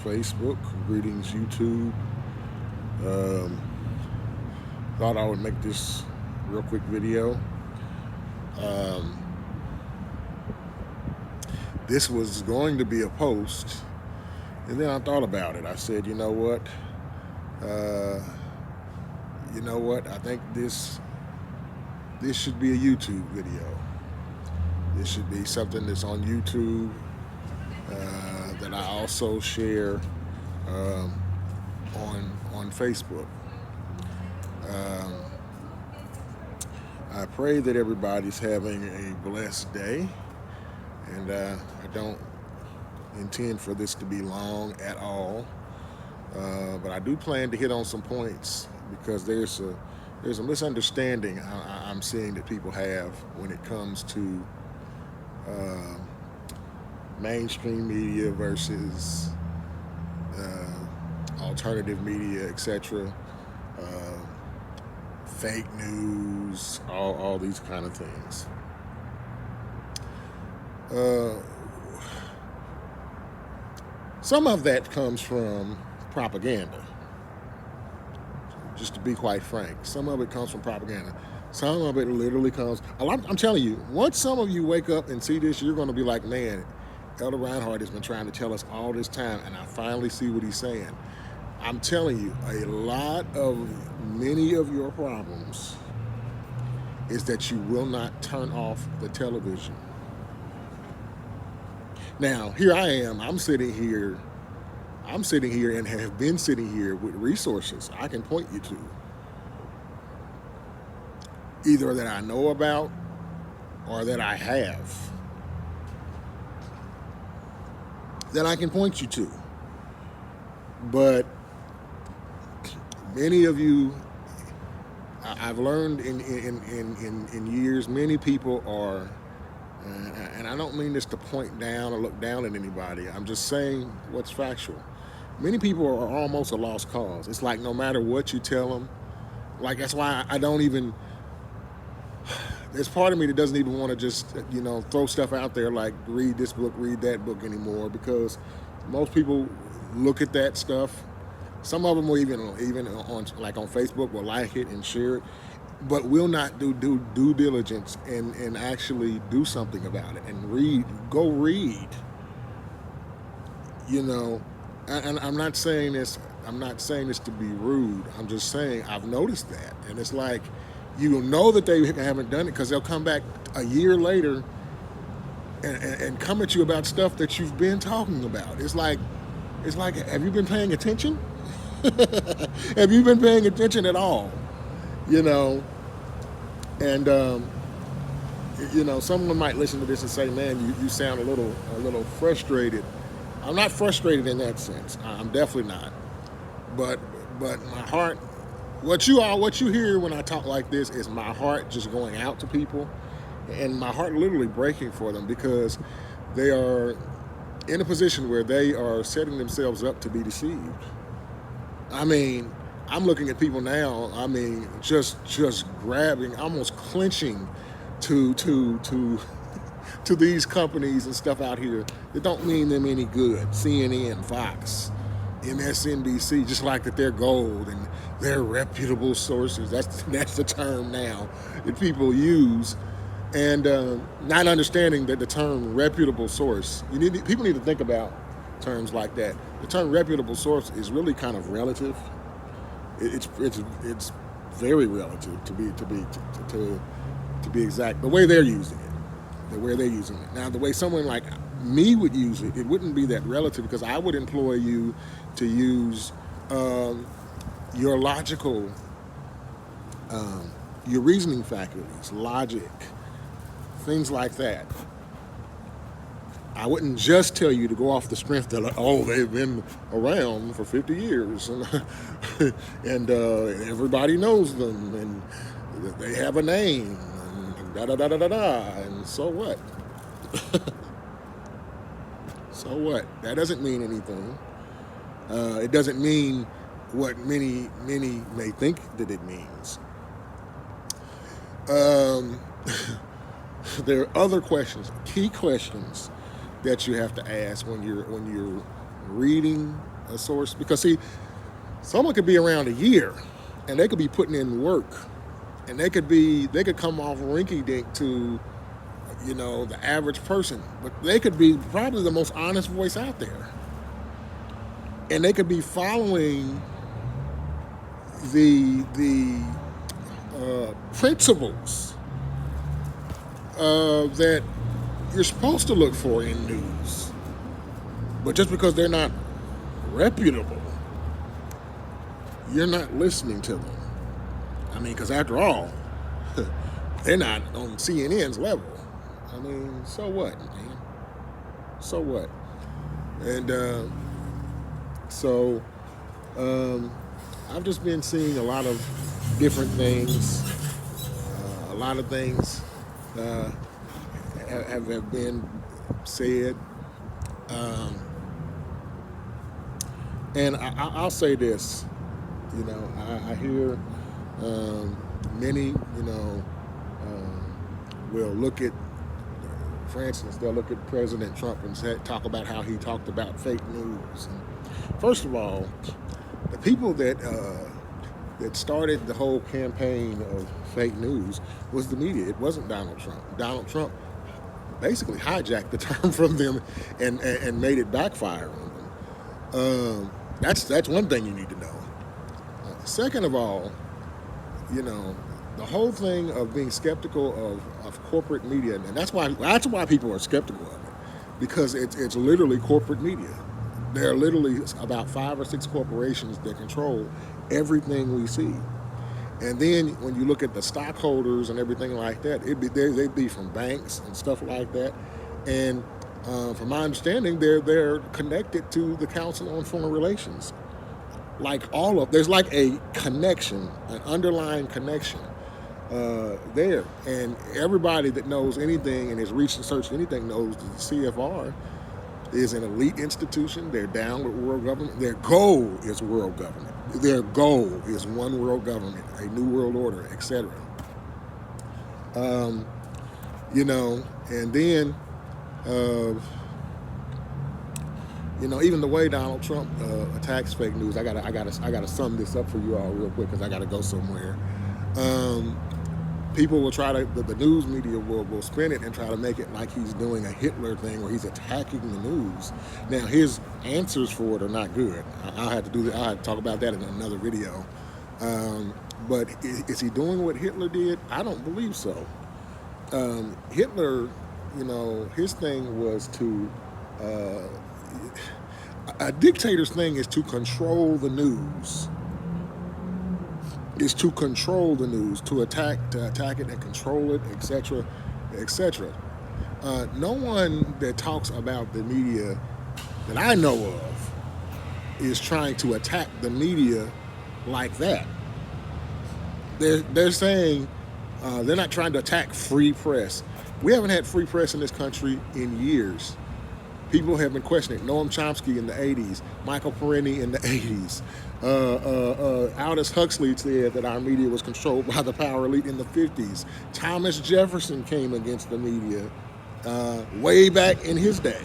Facebook. Greetings, YouTube. Um, Thought I would make this real quick video. Um, this was going to be a post, and then I thought about it. I said, you know what? Uh, I think this should be a YouTube video. This should be something that's on YouTube that I also share um, on Facebook. Um, I pray that everybody's having a blessed day, and I don't intend for this to be long at all. But I do plan to hit on some points because there's a misunderstanding I'm seeing that people have when it comes to uh, mainstream media versus alternative media, etc. Uh, Fake news, all these kind of things. Uh, some of that comes from propaganda. Just to be quite frank, some of it comes from propaganda. Some of it literally comes. I'm telling you, once some of you wake up and see this, you're going to be like, man, Elder Reinhardt has been trying to tell us all this time, and I finally see what he's saying. I'm telling you, many of your problems is that you will not turn off the television. Now, here I am. I'm sitting here and have been sitting here with resources I can point you to, either that I know about or that I have, that I can point you to. But many of you, I've learned in years, many people are, and I don't mean this to point down or look down at anybody, I'm just saying what's factual. Many people are almost a lost cause. It's like no matter what you tell them, like that's why I don't even, there's part of me that doesn't even want to just, throw stuff out there like read this book, read that book anymore, because most people look at that stuff. Some of them will even on Facebook will like it and share it, but will not do due diligence and actually do something about it and go read. And I'm not saying this. I'm not saying this to be rude. I'm just saying I've noticed that, and it's like you know that they haven't done it because they'll come back a year later and come at you about stuff that you've been talking about. It's like, have you been paying attention? Have you been paying attention at all? And someone might listen to this and say, "Man, you sound a little frustrated." I'm not frustrated in that sense. I'm definitely not. But my heart, what you hear when I talk like this is my heart just going out to people, and my heart literally breaking for them because they are in a position where they are setting themselves up to be deceived. I mean, I'm looking at people now. I mean, just grabbing, almost clenching to these companies and stuff out here that don't mean them any good. CNN, Fox, MSNBC, just like that they're gold and they're reputable sources. That's the term now that people use, and not understanding that the term reputable source. People need to think about terms like that. The term reputable source is really kind of relative. It's very relative to be exact. The way they're using it, Now, the way someone like me would use it, it wouldn't be that relative because I would employ you to use your logical, your reasoning faculties, logic, things like that. I wouldn't just tell you to go off the strength that, they've been around for 50 years and everybody knows them and they have a name and da-da-da-da-da-da, and so what? So what? That doesn't mean anything. It doesn't mean what many may think that it means. There are other questions, key questions that you have to ask when you're reading a source? Because see, someone could be around a year, and they could be putting in work, and they could come off rinky dink to, the average person, but they could be probably the most honest voice out there, and they could be following the principles that you're supposed to look for in news, but just because they're not reputable, you're not listening to them. I mean, because after all, they're not on CNN's level. I mean, so what, man? So what? And I've just been seeing a lot of different things. A lot of things have been said. And I'll say this, I hear many, will look at, for instance, they'll look at President Trump and talk about how he talked about fake news. And first of all, the people that started the whole campaign of fake news was the media. It wasn't Donald Trump. Donald Trump basically hijacked the term from them and made it backfire on them. That's one thing you need to know. Second of all, the whole thing of being skeptical of corporate media, and that's why people are skeptical of it, because it's literally corporate media. There are literally about 5 or 6 corporations that control everything we see. And then when you look at the stockholders and everything like that, they'd be from banks and stuff like that. And from my understanding, they're connected to the Council on Foreign Relations. There's like a connection, an underlying connection there. And everybody that knows anything and has researched anything knows that the CFR is an elite institution. They're down with world government. Their goal is world government. Their goal is one world government, a new world order, etc. And then, even the way Donald Trump attacks fake news, I gotta sum this up for you all real quick because I gotta go somewhere. People will try to, the news media will spin it and try to make it like he's doing a Hitler thing where he's attacking the news. Now, his answers for it are not good. I'll have to talk about that in another video. But is he doing what Hitler did? I don't believe so. Hitler, his thing was to, a dictator's thing is to control the news. Is to control the news, to attack it and control it, etc., etc. No one that talks about the media that I know of is trying to attack the media like that. They're saying they're not trying to attack free press. We haven't had free press in this country in years. People have been questioning Noam Chomsky in the 80s, Michael Parenti in the 80s. Aldous Huxley said that our media was controlled by the power elite in the 50s. Thomas Jefferson came against the media way back in his day.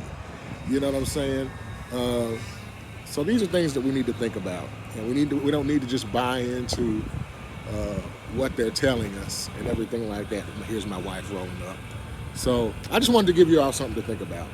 You know what I'm saying? So these are things that we need to think about, and we don't need to just buy into what they're telling us and everything like that. Here's my wife rolling up. So I just wanted to give you all something to think about.